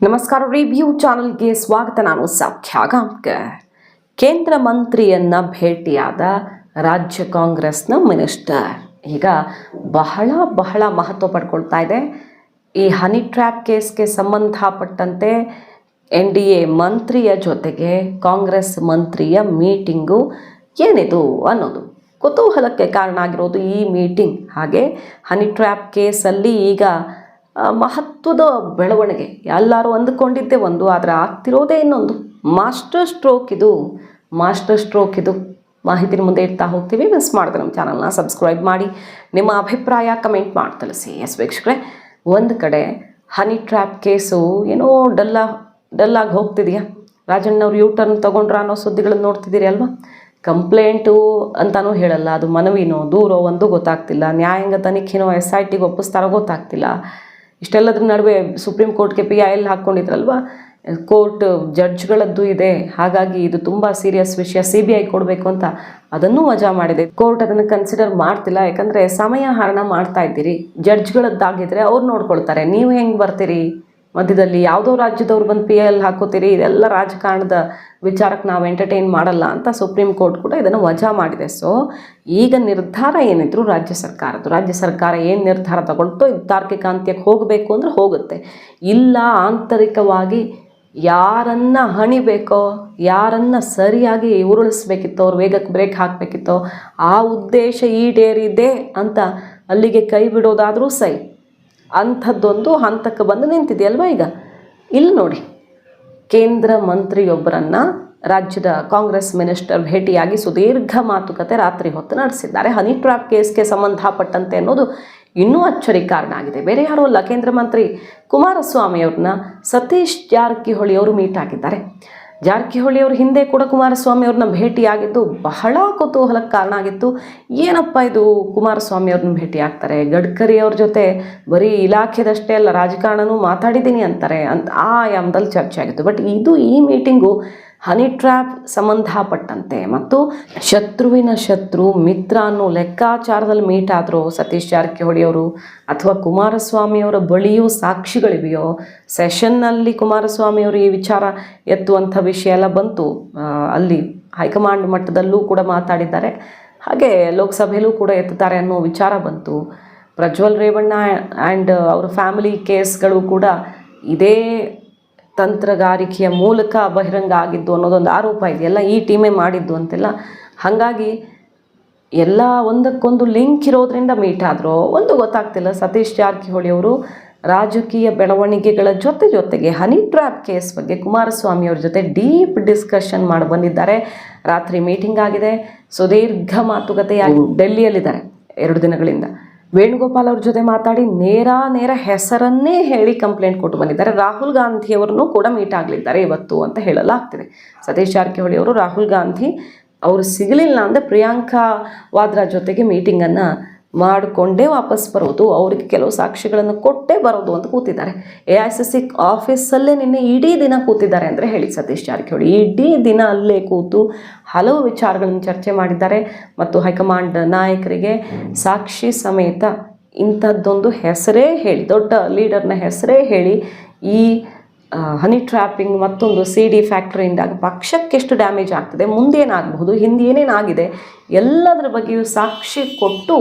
ನಮಸ್ಕಾರ. ರಿವ್ಯೂ ಚಾನಲ್ಗೆ ಸ್ವಾಗತ. ನಾನು ಸೌಖ್ಯ ಗಾಂವ್ಕರ್. ಕೇಂದ್ರ ಮಂತ್ರಿಯನ್ನ ಭೇಟಿಯಾದ ರಾಜ್ಯ ಕಾಂಗ್ರೆಸ್ನ ಮಿನಿಸ್ಟರ್ ಈಗ ಬಹಳ ಮಹತ್ವ ಪಡ್ಕೊಳ್ತಾ ಇದೆ. ಈ ಹನಿ ಟ್ರ್ಯಾಪ್ ಕೇಸ್ಗೆ ಸಂಬಂಧಪಟ್ಟಂತೆ NDA ಮಂತ್ರಿಯ ಜೊತೆಗೆ ಕಾಂಗ್ರೆಸ್ ಮಂತ್ರಿಯ ಮೀಟಿಂಗು ಏನಿದು ಅನ್ನೋದು ಕುತೂಹಲಕ್ಕೆ ಕಾರಣ ಆಗಿರೋದು ಈ ಮೀಟಿಂಗ್. ಹಾಗೆ ಹನಿ ಟ್ರ್ಯಾಪ್ ಕೇಸಲ್ಲಿ ಈಗ ಮಹತ್ವದ ಬೆಳವಣಿಗೆ. ಎಲ್ಲರೂ ಅಂದುಕೊಂಡಿದ್ದೆ ಒಂದು, ಆದರೆ ಆಗ್ತಿರೋದೇ ಇನ್ನೊಂದು. ಮಾಸ್ಟರ್ ಸ್ಟ್ರೋಕ್ ಇದು ಮಾಹಿತಿನ ಮುಂದೆ ಇಡ್ತಾ ಹೋಗ್ತೀವಿ. ಮಿಸ್ ಮಾಡಿದ್ರೆ ನಮ್ಮ ಚಾನಲ್ನ ಸಬ್ಸ್ಕ್ರೈಬ್ ಮಾಡಿ, ನಿಮ್ಮ ಅಭಿಪ್ರಾಯ ಕಮೆಂಟ್ ಮಾಡಿ ತಿಳಿಸಿ. ಎಸ್ ವೀಕ್ಷಕರೇ, ಒಂದು ಕಡೆ ಹನಿ ಟ್ರ್ಯಾಪ್ ಕೇಸು ಏನೋ ಡಲ್ಲಾಗಿ ಹೋಗ್ತಿದೆಯಾ. ರಾಜಣ್ಣವ್ರು ಯೂಟರ್ನ್ ತೊಗೊಂಡ್ರ ಅನ್ನೋ ಸುದ್ದಿಗಳನ್ನು ನೋಡ್ತಿದ್ದೀರಿ ಅಲ್ವಾ. ಕಂಪ್ಲೇಂಟು ಅಂತಲೂ ಹೇಳಲ್ಲ, ಅದು ಮನವಿನೋ ದೂರೋ ಒಂದು ಗೊತ್ತಾಗ್ತಿಲ್ಲ. ನ್ಯಾಯಾಂಗ ತನಿಖೆನೋ SITಗೆ ಒಪ್ಪಿಸ್ತಾರೋ ಗೊತ್ತಾಗ್ತಿಲ್ಲ. ಇಷ್ಟೆಲ್ಲದ್ರ ನಡುವೆ ಸುಪ್ರೀಂ ಕೋರ್ಟ್ಗೆ PIL ಹಾಕ್ಕೊಂಡಿದ್ರಲ್ವ, ಕೋರ್ಟ್ ಜಡ್ಜ್ಗಳದ್ದು ಇದೆ. ಹಾಗಾಗಿ ಇದು ತುಂಬ ಸೀರಿಯಸ್ ವಿಷಯ, CBI ಕೊಡಬೇಕು ಅಂತ ಅದನ್ನು ವಜಾ ಮಾಡಿದೆ. ಕೋರ್ಟ್ ಅದನ್ನು ಕನ್ಸಿಡರ್ ಮಾಡ್ತಿಲ್ಲ, ಯಾಕಂದರೆ ಸಮಯ ಹರಣ ಮಾಡ್ತಾ ಇದ್ದೀರಿ. ಜಡ್ಜ್ಗಳದ್ದಾಗಿದ್ದರೆ ಅವ್ರು ನೋಡ್ಕೊಳ್ತಾರೆ, ನೀವು ಹೆಂಗೆ ಬರ್ತೀರಿ ಮಧ್ಯದಲ್ಲಿ. ಯಾವುದೋ ರಾಜ್ಯದವ್ರು ಬಂದು PIL ಹಾಕೋತೀರಿ, ಇದೆಲ್ಲ ರಾಜಕಾರಣದ ವಿಚಾರಕ್ಕೆ ನಾವು ಎಂಟರ್ಟೈನ್ ಮಾಡಲ್ಲ ಅಂತ ಸುಪ್ರೀಂ ಕೋರ್ಟ್ ಕೂಡ ಇದನ್ನು ವಜಾ ಮಾಡಿದೆ. ಸೊ ಈಗ ನಿರ್ಧಾರ ಏನಿದ್ರು ರಾಜ್ಯ ಸರ್ಕಾರ ಏನು ನಿರ್ಧಾರ ತಗೊಳ್ತೋ, ಇದು ತಾರ್ಕಿಕ ಅಂತ್ಯಕ್ಕೆ ಹೋಗಬೇಕು ಅಂದ್ರೆ ಹೋಗುತ್ತೆ. ಇಲ್ಲ ಆಂತರಿಕವಾಗಿ ಯಾರನ್ನ ಹಣಿಬೇಕೋ, ಯಾರನ್ನ ಸರಿಯಾಗಿ ಉರುಳಿಸ್ಬೇಕಿತ್ತೋ, ಅವ್ರ ವೇಗಕ್ಕೆ ಬ್ರೇಕ್ ಹಾಕಬೇಕಿತ್ತೋ, ಆ ಉದ್ದೇಶ ಈಡೇರಿದೆ ಅಂತ ಅಲ್ಲಿಗೆ ಕೈ ಬಿಡೋದಾದರೂ ಸೈ ಅಂಥದ್ದೊಂದು ಹಂತಕ್ಕೆ ಬಂದು ನಿಂತಿದೆಯಲ್ವ. ಈಗ ಇಲ್ಲಿ ನೋಡಿ, ಕೇಂದ್ರ ಮಂತ್ರಿಯೊಬ್ಬರನ್ನು ರಾಜ್ಯದ ಕಾಂಗ್ರೆಸ್ ಮಿನಿಸ್ಟರ್ ಭೇಟಿಯಾಗಿ ಸುದೀರ್ಘ ಮಾತುಕತೆ ರಾತ್ರಿ ಹೊತ್ತು ನಡೆಸಿದ್ದಾರೆ. ಹನಿ ಟ್ರ್ಯಾಪ್ ಕೇಸ್ಗೆ ಸಂಬಂಧಪಟ್ಟಂತೆ ಅನ್ನೋದು ಇನ್ನೂ ಅಚ್ಚರಿ ಕಾರಣ ಆಗಿದೆ. ಬೇರೆ ಯಾರೂ ಅಲ್ಲ, ಕೇಂದ್ರ ಮಂತ್ರಿ ಕುಮಾರಸ್ವಾಮಿ ಅವ್ರನ್ನ ಸತೀಶ್ ಜಾರಕಿಹೊಳಿ ಅವರು ಮೀಟ್ ಆಗಿದ್ದಾರೆ. ಜಾರಕಿಹೊಳಿ ಅವರು ಹಿಂದೆ ಕೂಡ ಕುಮಾರಸ್ವಾಮಿ ಅವ್ರನ್ನ ಭೇಟಿಯಾಗಿದ್ದು ಬಹಳ ಕುತೂಹಲಕ್ಕೆ ಕಾರಣ ಆಗಿತ್ತು. ಏನಪ್ಪ ಇದು, ಕುಮಾರಸ್ವಾಮಿ ಅವ್ರನ್ನ ಭೇಟಿ ಆಗ್ತಾರೆ, ಗಡ್ಕರಿ ಅವ್ರ ಜೊತೆ ಬರೀ ಇಲಾಖೆದಷ್ಟೇ ಅಲ್ಲ ರಾಜಕಾರಣನೂ ಮಾತಾಡಿದ್ದೀನಿ ಅಂತಾರೆ ಅಂತ ಆ ಆಯಾಮದಲ್ಲಿ ಚರ್ಚೆ ಆಗಿತ್ತು. ಬಟ್ ಈ ಮೀಟಿಂಗು ಹನಿ ಟ್ರ್ಯಾಪ್ ಸಂಬಂಧಪಟ್ಟಂತೆ ಮತ್ತು ಶತ್ರುವಿನ ಶತ್ರು ಮಿತ್ರ ಅನ್ನೋ ಲೆಕ್ಕಾಚಾರದಲ್ಲಿ ಮೀಟ್ ಆದರೂ ಸತೀಶ್ ಜಾರಕಿಹೊಳಿ ಅವರು ಅಥವಾ ಕುಮಾರಸ್ವಾಮಿಯವರ ಬಳಿಯೂ ಸಾಕ್ಷಿಗಳಿವೆಯೋ, ಸೆಷನ್ನಲ್ಲಿ ಕುಮಾರಸ್ವಾಮಿಯವರು ಈ ವಿಚಾರ ಎತ್ತುವಂಥ ವಿಷಯ ಎಲ್ಲ ಬಂತು. ಅಲ್ಲಿ ಹೈಕಮಾಂಡ್ ಮಟ್ಟದಲ್ಲೂ ಕೂಡ ಮಾತಾಡಿದ್ದಾರೆ, ಹಾಗೆ ಲೋಕಸಭೆಯಲ್ಲೂ ಕೂಡ ಎತ್ತುತ್ತಾರೆ ಅನ್ನೋ ವಿಚಾರ ಬಂತು. ಪ್ರಜ್ವಲ್ ರೇವಣ್ಣ ಆ್ಯಂಡ್ ಅವರ ಫ್ಯಾಮಿಲಿ ಕೇಸ್ಗಳು ಕೂಡ ಇದೇ ತಂತ್ರಗಾರಿಕೆಯ ಮೂಲಕ ಬಹಿರಂಗ ಆಗಿದ್ದು ಅನ್ನೋದೊಂದು ಆರೋಪ ಇದೆಯಲ್ಲ, ಈ ಟೀಮೇ ಮಾಡಿದ್ದು ಅಂತೆಲ್ಲ. ಹಾಗಾಗಿ ಎಲ್ಲ ಒಂದಕ್ಕೊಂದು ಲಿಂಕ್ ಇರೋದ್ರಿಂದ ಮೀಟ್ ಆದರೂ ಒಂದು ಗೊತ್ತಾಗ್ತಿಲ್ಲ. ಸತೀಶ್ ಜಾರಕಿಹೊಳಿ ಅವರು ರಾಜಕೀಯ ಬೆಳವಣಿಗೆಗಳ ಜೊತೆಗೆ ಹನಿ ಟ್ರ್ಯಾಪ್ ಕೇಸ್ ಬಗ್ಗೆ ಕುಮಾರಸ್ವಾಮಿಯವ್ರ ಜೊತೆ ಡೀಪ್ ಡಿಸ್ಕಷನ್ ಮಾಡಿ ಬಂದಿದ್ದಾರೆ. ರಾತ್ರಿ ಮೀಟಿಂಗ್ ಆಗಿದೆ, ಸುದೀರ್ಘ ಮಾತುಕತೆಯಾಗಿ ಡೆಲ್ಲಿಯಲ್ಲಿದ್ದಾರೆ 2 ದಿನಗಳಿಂದ. ವೇಣುಗೋಪಾಲ್ ಅವ್ರ ಜೊತೆ ಮಾತಾಡಿ ನೇರ ಹೆಸರನ್ನೇ ಹೇಳಿ ಕಂಪ್ಲೇಂಟ್ ಕೊಟ್ಟು ಬಂದಿದ್ದಾರೆ. ರಾಹುಲ್ ಗಾಂಧಿಯವರನ್ನು ಕೂಡ ಮೀಟ್ ಆಗಲಿದ್ದಾರೆ ಇವತ್ತು ಅಂತ ಹೇಳಲಾಗ್ತಿದೆ. ಸತೀಶ್ ಜಾರಕಿಹೊಳಿ ಅವರು ರಾಹುಲ್ ಗಾಂಧಿ ಅವರು ಸಿಗಲಿಲ್ಲ ಅಂದರೆ ಪ್ರಿಯಾಂಕಾ ವಾದ್ರಾ ಜೊತೆಗೆ ಮೀಟಿಂಗನ್ನು ಮಾಡಿಕೊಂಡೇ ವಾಪಸ್ ಬರೋದು, ಅವರಿಗೆ ಕೆಲವು ಸಾಕ್ಷಿಗಳನ್ನು ಕೊಟ್ಟೇ ಬರೋದು ಅಂತ ಕೂತಿದ್ದಾರೆ. AICC ಆಫೀಸಲ್ಲೇ ನಿನ್ನೆ ಇಡೀ ದಿನ ಕೂತಿದ್ದಾರೆ ಅಂದರೆ ಹೇಳಿ ಸತೀಶ್ ಜಾರಕಿಹೊಳಿ. ಇಡೀ ದಿನ ಅಲ್ಲೇ ಕೂತು ಹಲವು ವಿಚಾರಗಳನ್ನು ಚರ್ಚೆ ಮಾಡಿದ್ದಾರೆ ಮತ್ತು ಹೈಕಮಾಂಡ್ ನಾಯಕರಿಗೆ ಸಾಕ್ಷಿ ಸಮೇತ ಇಂಥದ್ದೊಂದು ಹೆಸರೇ ಹೇಳಿ, ದೊಡ್ಡ ಲೀಡರ್ನ ಹೆಸರೇ ಹೇಳಿ, ಈ ಹನಿ ಟ್ರ್ಯಾಪಿಂಗ್ ಮತ್ತೊಂದು CD ಫ್ಯಾಕ್ಟ್ರಿಯಿಂದಾಗಿ ಪಕ್ಷಕ್ಕೆ ಎಷ್ಟು ಡ್ಯಾಮೇಜ್ ಆಗ್ತದೆ, ಮುಂದೇನಾಗಬಹುದು, ಹಿಂದೆ ಏನೇನಾಗಿದೆ ಎಲ್ಲದರ ಬಗ್ಗೆಯೂ ಸಾಕ್ಷಿ ಕೊಟ್ಟು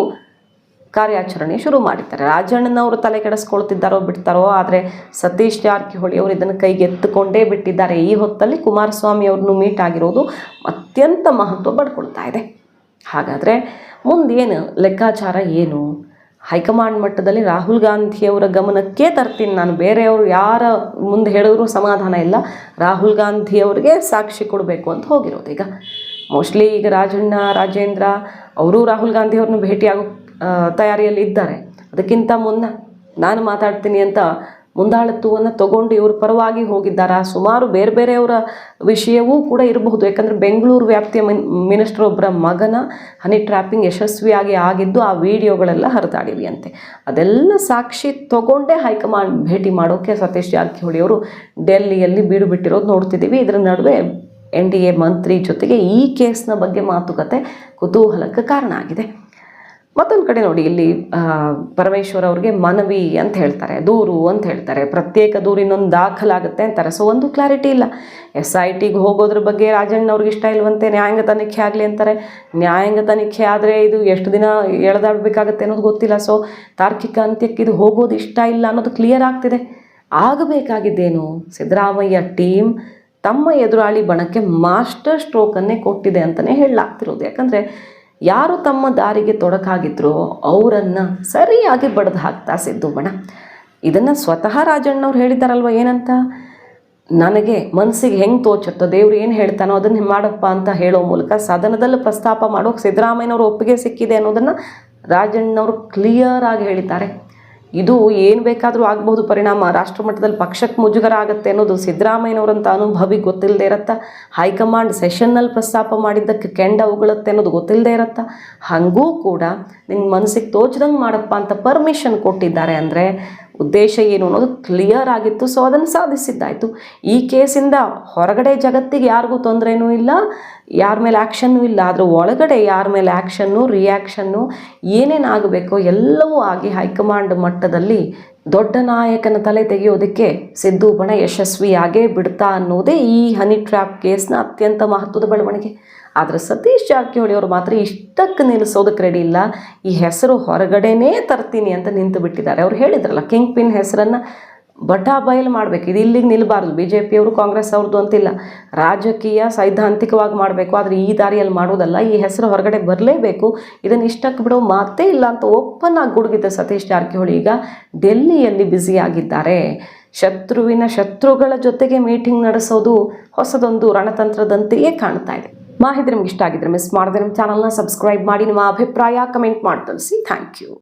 ಕಾರ್ಯಾಚರಣೆ ಶುರು ಮಾಡಿದ್ದಾರೆ. ರಾಜಣ್ಣನವರು ತಲೆ ಕೆಡಿಸ್ಕೊಳ್ತಿದ್ದಾರೋ ಬಿಡ್ತಾರೋ, ಆದರೆ ಸತೀಶ್ ಜಾರಕಿಹೊಳಿ ಅವರು ಇದನ್ನು ಕೈಗೆತ್ತಿಕೊಂಡೇ ಬಿಟ್ಟಿದ್ದಾರೆ. ಈ ಹೊತ್ತಲ್ಲಿ ಕುಮಾರಸ್ವಾಮಿ ಅವ್ರನ್ನು ಮೀಟ್ ಆಗಿರೋದು ಅತ್ಯಂತ ಮಹತ್ವ ಪಡ್ಕೊಳ್ತಾ ಇದೆ. ಹಾಗಾದರೆ ಮುಂದೇನು ಲೆಕ್ಕಾಚಾರ ಏನು? ಹೈಕಮಾಂಡ್ ಮಟ್ಟದಲ್ಲಿ ರಾಹುಲ್ ಗಾಂಧಿಯವರ ಗಮನಕ್ಕೆ ತರ್ತೀನಿ ನಾನು, ಬೇರೆಯವರು ಯಾರ ಮುಂದೆ ಹೇಳಿದ್ರು ಸಮಾಧಾನ ಇಲ್ಲ, ರಾಹುಲ್ ಗಾಂಧಿಯವರಿಗೆ ಸಾಕ್ಷಿ ಕೊಡಬೇಕು ಅಂತ ಹೋಗಿರೋದು. ಈಗ ಮೋಸ್ಟ್ಲಿ ಈಗ ರಾಜೇಂದ್ರ ಅವರು ರಾಹುಲ್ ಗಾಂಧಿಯವ್ರನ್ನ ಭೇಟಿಯಾಗೋ ತಯಾರಿಯಲ್ಲಿ ಇದ್ದಾರೆ. ಅದಕ್ಕಿಂತ ಮುನ್ನ ನಾನು ಮಾತಾಡ್ತೀನಿ ಅಂತ ಮುಂದಾಳತ್ವವನ್ನು ತಗೊಂಡು ಇವ್ರ ಪರವಾಗಿ ಹೋಗಿದ್ದಾರೆ. ಸುಮಾರು ಬೇರೆಯವರ ವಿಷಯವೂ ಕೂಡ ಇರಬಹುದು, ಯಾಕಂದರೆ ಬೆಂಗಳೂರು ವ್ಯಾಪ್ತಿಯ ಮಿನಿಸ್ಟರ್ ಒಬ್ಬರ ಮಗನ ಹನಿ ಟ್ರ್ಯಾಪಿಂಗ್ ಯಶಸ್ವಿಯಾಗಿ ಆಗಿದ್ದು ಆ ವಿಡಿಯೋಗಳೆಲ್ಲ ಹರಿದಾಡಿವಿ ಅಂತೆ. ಅದೆಲ್ಲ ಸಾಕ್ಷಿ ತಗೊಂಡೇ ಹೈಕಮಾಂಡ್ ಭೇಟಿ ಮಾಡೋಕ್ಕೆ ಸತೀಶ್ ಜಾರಕಿಹೊಳಿ ಅವರು ಡೆಲ್ಲಿಯಲ್ಲಿ ಬೀಡು ಬಿಟ್ಟಿರೋದು ನೋಡ್ತಿದ್ದೀವಿ. ಇದರ ನಡುವೆ NDA ಮಂತ್ರಿ ಜೊತೆಗೆ ಈ ಕೇಸ್ನ ಬಗ್ಗೆ ಮಾತುಕತೆ ಕುತೂಹಲಕ್ಕೆ ಕಾರಣ ಆಗಿದೆ. ಮತ್ತೊಂದು ಕಡೆ ನೋಡಿ, ಇಲ್ಲಿ ಪರಮೇಶ್ವರ್ ಅವ್ರಿಗೆ ಮನವಿ ಅಂತ ಹೇಳ್ತಾರೆ, ದೂರು ಅಂತ ಹೇಳ್ತಾರೆ, ಪ್ರತ್ಯೇಕ ದೂರು ಇನ್ನೊಂದು ದಾಖಲಾಗುತ್ತೆ ಅಂತಾರೆ. ಸೊ ಒಂದು ಕ್ಲಾರಿಟಿ ಇಲ್ಲ. SITಗೆ ಹೋಗೋದ್ರ ಬಗ್ಗೆ ರಾಜಣ್ಣವ್ರಿಗೆ ಇಷ್ಟ ಇಲ್ವಂತೆ, ನ್ಯಾಯಾಂಗ ತನಿಖೆ ಆಗಲಿ ಅಂತಾರೆ. ನ್ಯಾಯಾಂಗ ತನಿಖೆ ಆದರೆ ಇದು ಎಷ್ಟು ದಿನ ಎಳೆದಾಡಬೇಕಾಗತ್ತೆ ಅನ್ನೋದು ಗೊತ್ತಿಲ್ಲ. ಸೊ ತಾರ್ಕಿಕ ಅಂತ್ಯಕ್ಕೆ ಇದು ಹೋಗೋದು ಇಷ್ಟ ಇಲ್ಲ ಅನ್ನೋದು ಕ್ಲಿಯರ್ ಆಗ್ತಿದೆ. ಆಗಬೇಕಾಗಿದ್ದೇನು, ಸಿದ್ದರಾಮಯ್ಯ ಟೀಮ್ ತಮ್ಮ ಎದುರಾಳಿ ಬಣಕ್ಕೆ ಮಾಸ್ಟರ್ ಸ್ಟ್ರೋಕನ್ನೇ ಕೊಟ್ಟಿದೆ ಅಂತಲೇ ಹೇಳಲಾಗ್ತಿರೋದು. ಯಾಕಂದರೆ ಯಾರು ತಮ್ಮ ದಾರಿಗೆ ತೊಡಕಾಗಿದ್ರೋ ಅವರನ್ನು ಸರಿಯಾಗಿ ಬಡ್ದು ಹಾಕ್ತಾ ಸಿದ್ದು ಬಣ. ಇದನ್ನು ಸ್ವತಃ ರಾಜಣ್ಣವ್ರು ಹೇಳಿದ್ದಾರಲ್ವ, ಏನಂತ, ನನಗೆ ಮನಸ್ಸಿಗೆ ಹೆಂಗೆ ತೋಚುತ್ತೋ, ದೇವ್ರು ಏನು ಹೇಳ್ತಾನೋ ಅದನ್ನು ಮಾಡಪ್ಪ ಅಂತ ಹೇಳೋ ಮೂಲಕ ಸದನದಲ್ಲಿ ಪ್ರಸ್ತಾಪ ಮಾಡೋಕೆ ಸಿದ್ದರಾಮಯ್ಯನವ್ರ ಒಪ್ಪಿಗೆ ಸಿಕ್ಕಿದೆ ಅನ್ನೋದನ್ನು ರಾಜಣ್ಣವರು ಕ್ಲಿಯರ್ ಆಗಿ ಹೇಳಿದ್ದಾರೆ. ಇದು ಏನು ಬೇಕಾದರೂ ಆಗ್ಬೋದು ಪರಿಣಾಮ, ರಾಷ್ಟ್ರಮಟ್ಟದಲ್ಲಿ ಪಕ್ಷಕ್ಕೆ ಮುಜುಗರ ಆಗುತ್ತೆ ಅನ್ನೋದು ಸಿದ್ದರಾಮಯ್ಯನವರಂಥ ಅನುಭವಿಗೆ ಗೊತ್ತಿಲ್ಲದೆ ಇರತ್ತಾ, ಹೈಕಮಾಂಡ್ ಸೆಷನ್ನಲ್ಲಿ ಪ್ರಸ್ತಾಪ ಮಾಡಿದ್ದಕ್ಕೆ ಕೆಂಡ ಉಗುಳುತ್ತೆ ಅನ್ನೋದು ಗೊತ್ತಿಲ್ಲದೆ ಇರತ್ತಾ. ಹಾಗೂ ಕೂಡ ನಿನ್ನ ಮನಸ್ಸಿಗೆ ತೋಚ್ದಂಗೆ ಮಾಡಪ್ಪ ಅಂತ ಪರ್ಮಿಷನ್ ಕೊಟ್ಟಿದ್ದಾರೆ ಅಂದರೆ ಉದ್ದೇಶ ಏನು ಅನ್ನೋದು ಕ್ಲಿಯರ್ ಆಗಿತ್ತು. ಸೊ ಅದನ್ನು ಸಾಧಿಸಿದ್ದಾಯಿತು. ಈ ಕೇಸಿಂದ ಹೊರಗಡೆ ಜಗತ್ತಿಗೆ ಯಾರಿಗೂ ತೊಂದರೆನೂ ಇಲ್ಲ, ಯಾರ ಮೇಲೆ ಆ್ಯಕ್ಷನ್ನೂ ಇಲ್ಲ. ಆದರೆ ಒಳಗಡೆ ಯಾರ ಮೇಲೆ ಆ್ಯಕ್ಷನ್ನು, ರಿಯಾಕ್ಷನ್ನು ಏನೇನಾಗಬೇಕೋ ಎಲ್ಲವೂ ಆಗಿ ಹೈಕಮಾಂಡ್ ಮಟ್ಟದಲ್ಲಿ ದೊಡ್ಡ ನಾಯಕನ ತಲೆ ತೆಗೆಯೋದಕ್ಕೆ ಸಿದ್ದು ಬಣ ಯಶಸ್ವಿಯಾಗೇ ಬಿಡ್ತಾ ಅನ್ನೋದೇ ಈ ಹನಿ ಟ್ರ್ಯಾಪ್ ಕೇಸ್ನ ಅತ್ಯಂತ ಮಹತ್ವದ ಬೆಳವಣಿಗೆ. ಆದರೆ ಸತೀಶ್ ಜಾರಕಿಹೊಳಿ ಅವರು ಮಾತ್ರ ಇಷ್ಟಕ್ಕೆ ನಿಲ್ಲಿಸೋದಕ್ಕೆ ರೆಡಿ ಇಲ್ಲ. ಈ ಹೆಸರು ಹೊರಗಡೆನೇ ತರ್ತೀನಿ ಅಂತ ನಿಂತು ಬಿಟ್ಟಿದ್ದಾರೆ. ಅವ್ರು ಹೇಳಿದ್ರಲ್ಲ, ಕಿಂಗ್ ಪಿನ್ ಹೆಸರನ್ನು ಬಟಾ ಬಯಲು ಮಾಡಬೇಕು, ಇದು ಇಲ್ಲಿಗೆ ನಿಲ್ಲಬಾರ್ದು. BJP ಅವರು ಕಾಂಗ್ರೆಸ್ ಅವ್ರದ್ದು ಅಂತಿಲ್ಲ, ರಾಜಕೀಯ ಸೈದ್ಧಾಂತಿಕವಾಗಿ ಮಾಡಬೇಕು, ಆದರೆ ಈ ದಾರಿಯಲ್ಲಿ ಮಾಡೋದಲ್ಲ. ಈ ಹೆಸರು ಹೊರಗಡೆ ಬರಲೇಬೇಕು, ಇದನ್ನು ಇಷ್ಟಕ್ಕೆ ಬಿಡೋ ಮಾತೇ ಇಲ್ಲ ಅಂತ ಓಪನ್ ಆಗಿ ಗುಡುಗಿದ್ದ ಸತೀಶ್ ಜಾರಕಿಹೊಳಿ ಈಗ ಡೆಲ್ಲಿಯಲ್ಲಿ ಬ್ಯುಸಿಯಾಗಿದ್ದಾರೆ. ಶತ್ರುವಿನ ಶತ್ರುಗಳ ಜೊತೆಗೆ ಮೀಟಿಂಗ್ ನಡೆಸೋದು ಹೊಸದೊಂದು ರಣತಂತ್ರದಂತೆಯೇ ಕಾಣ್ತಾ ಇದೆ. ಮಾಹಿತಿ ನಿಮ್ಗೆ ಇಷ್ಟ ಆಗಿದ್ರೆ ಮಿಸ್ ಮಾಡದೆ ನಮ್ಮ ಚಾನಲ್ನ ಸಬ್ಸ್ಕ್ರೈಬ್ ಮಾಡಿ, ನಿಮ್ಮ ಅಭಿಪ್ರಾಯ ಕಮೆಂಟ್ ಮಾಡಿ ತಿಳಿಸಿ. Thank you.